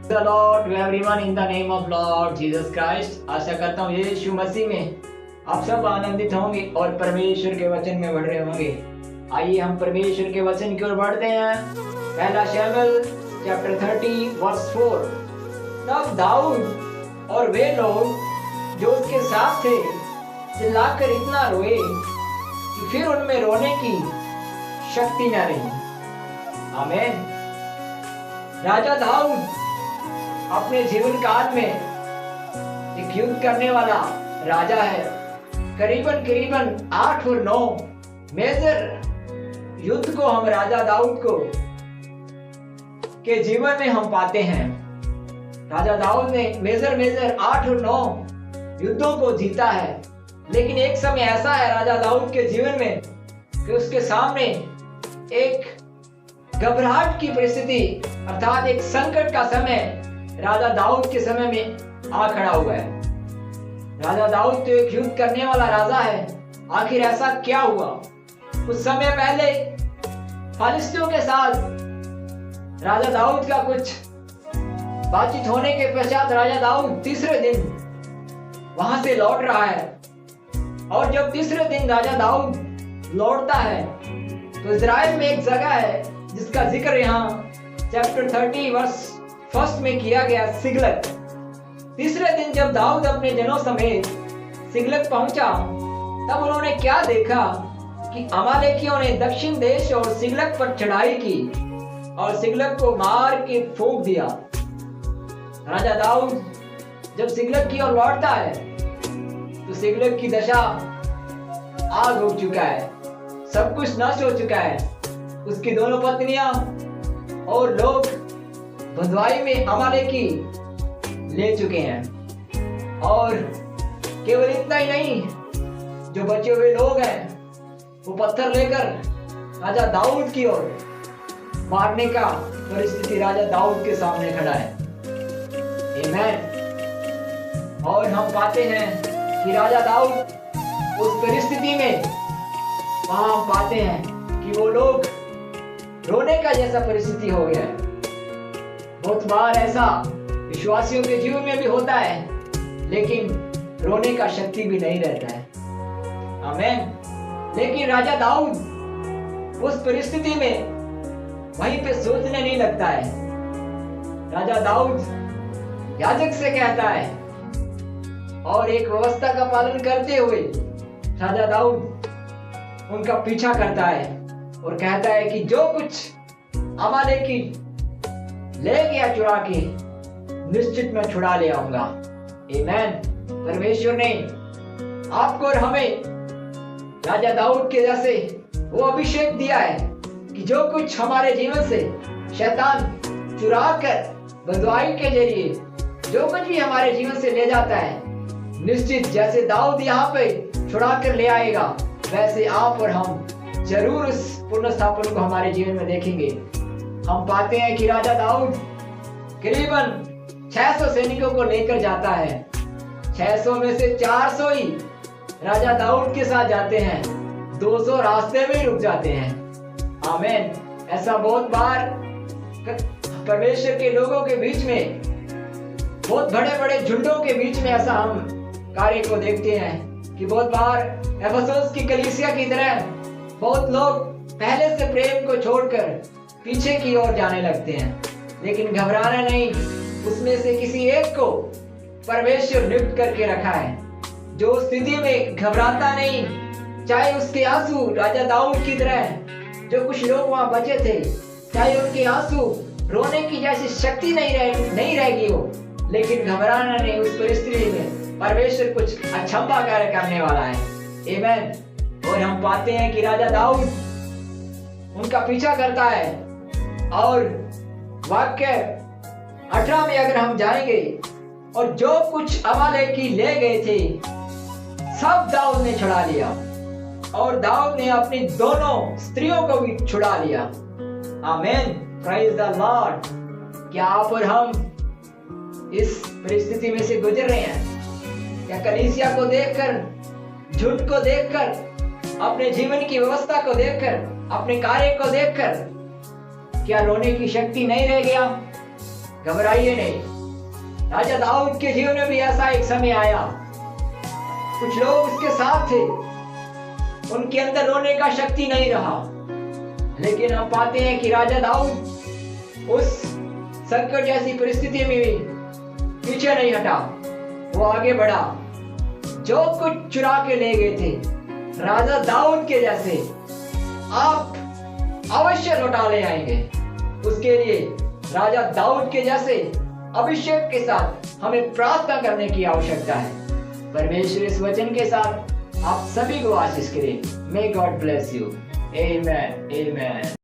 The Lord to everyone in the name of Lord Jesus Christ। आशा करता हूँ यीशु मसीह में आप सब आनंदित होंगे और परमेश्वर के वचन में बढ़ रहे होंगे। आइए हम परमेश्वर के वचन की ओर बढ़ते हैं। पहला शमूएल चैप्टर 30 वर्स 4। तब दाऊद और वे लोग जो उसके साथ थे चिल्लाकर इतना रोए कि फिर उनमें रोने की शक्ति न रही। आमीन। राजा दाऊद अपने जीवन काल में एक युद्ध करने वाला राजा है। करीबन 8 और 9 मेजर युद्ध को हम राजा दाऊद को के जीवन में हम पाते हैं। राजा दाऊद ने मेजर 8 और 9 युद्धों को जीता है। लेकिन एक समय ऐसा है राजा दाऊद के जीवन में कि उसके सामने एक घबराहट की परिस्थिति अर्थात एक संकट का समय राजा दाऊद के समय में आ खड़ा हुआ है। राजा दाऊद तो एक युद्ध करने वाला राजा है। आखिर ऐसा क्या हुआ? कुछ समय पहले फिलिस्तियों के साथ राजा दाऊद का कुछ बातचीत होने के पश्चात राजा दाऊद तीसरे दिन वहां से लौट रहा है। और जब तीसरे दिन राजा दाऊद लौटता है तो इज़राइल में एक जगह है जिसका जिक्र यहाँ चैप्टर 30 वर्स 1 में किया गया, सिगलग। तीसरे दिन जब दाऊद अपने जनों समेत सिगलग पहुंचा तब उन्होंने क्या देखा कि अमालेकियों ने दक्षिण देश और सिगलग पर चढ़ाई की और सिगलग को मार के फूंक दिया। राजा दाऊद जब सिगलग की ओर लौटता है तो सिगलग की दशा आग हो चुका है, सब कुछ नष्ट हो चुका है। उसकी दोनों पत्नियां और लोग बंधुआई में अमालेकी ले चुके हैं। और केवल इतना ही नहीं, जो बचे हुए लोग हैं वो पत्थर लेकर राजा दाऊद की ओर मारने का परिस्थिति राजा दाऊद के सामने खड़ा है। आमीन। और हम पाते हैं कि राजा दाऊद उस परिस्थिति में वहां हम पाते हैं कि वो लोग रोने का जैसा परिस्थिति हो गया है। बहुत बार ऐसा विश्वासियों के जीवन में भी होता है, लेकिन रोने का शक्ति भी नहीं रहता है। आमीन। लेकिन राजा दाऊद उस परिस्थिति में वहीं पे सोचने नहीं लगता है। राजा दाऊद याजक से कहता है और एक व्यवस्था का पालन करते हुए राजा दाऊद उनका पीछा करता है और कहता है कि जो कुछ अमालेकी ले गया चुरा के निश्चित मैं छुड़ा ले आऊंगा। आमीन। परमेश्वर ने आपको और हमें राजा दाऊद के जैसे वो अभिषेक दिया है कि जो कुछ हमारे जीवन से शैतान चुरा कर बंधुआई के जरिए जो कुछ भी हमारे जीवन से ले जाता है, निश्चित जैसे दाऊद यहाँ पे छुड़ा कर ले आएगा, वैसे आप और हम जरूर उस पुनः स्थापन को हमारे जीवन में देखेंगे। हम पाते हैं कि राजा दाऊद करीबन 600 सैनिकों को लेकर जाता है। 600 में से 400 ही राजा दाऊद के साथ जाते हैं, 200 रास्ते में रुक जाते हैं। आमीन। ऐसा बहुत बार परमेश्वर के लोगों के बीच में, बहुत बड़े बड़े झुंडों के बीच में ऐसा हम कार्य को देखते हैं कि बहुत बार एफेसुस की कलीसिया की तरह बहुत लोग पहले से प्रेम को छोड़कर पीछे की ओर जाने लगते हैं। लेकिन घबराना नहीं, उसमें से किसी एक को परमेश्वर नियुक्त करके रखा है जो स्थिति में घबराता नहीं। चाहे उसके आंसू राजा दाऊद की तरह जो कुछ लोग वहां बचे थे, चाहे उनके आंसू रोने की जैसी शक्ति नहीं रहेगी हो, लेकिन घबराना नहीं। उस परिस्थिति में परमेश्वर कुछ अचंभा कार्य करने वाला है। आमीन। और हम पाते हैं कि राजा दाऊद उनका पीछा करता है और वाक्य 18 में अगर हम जाएंगे, और जो कुछ अमालेकी ले गए थे सब दाऊद ने छुड़ा लिया और दाऊद ने अपनी दोनों स्त्रियों को भी छुड़ा लिया। आमीन। Praise the Lord. क्या आप और हम इस परिस्थिति में से गुजर रहे हैं? क्या कलीसिया को देखकर, झुंड को देखकर, अपने जीवन की व्यवस्था को देखकर, अपने कार्य को देखकर क्या रोने की शक्ति नहीं रह गया? घबराइए नहीं। राजा दाऊद के जीवन में भी ऐसा एक समय आया, कुछ लोग उसके साथ थे, उनके अंदर रोने का शक्ति नहीं रहा, लेकिन हम पाते हैं कि राजा दाऊद उस संकट जैसी परिस्थिति में भी पीछे नहीं हटा, वो आगे बढ़ा। जो कुछ चुरा के ले गए थे, राजा दाऊद के जैसे आप अवश्य लौटा ले आएंगे। उसके लिए राजा दाऊद के जैसे अभिषेक के साथ हमें प्रार्थना करने की आवश्यकता है। परमेश्वर इस वचन के साथ आप सभी को आशीष करे। May God bless you. Amen, amen.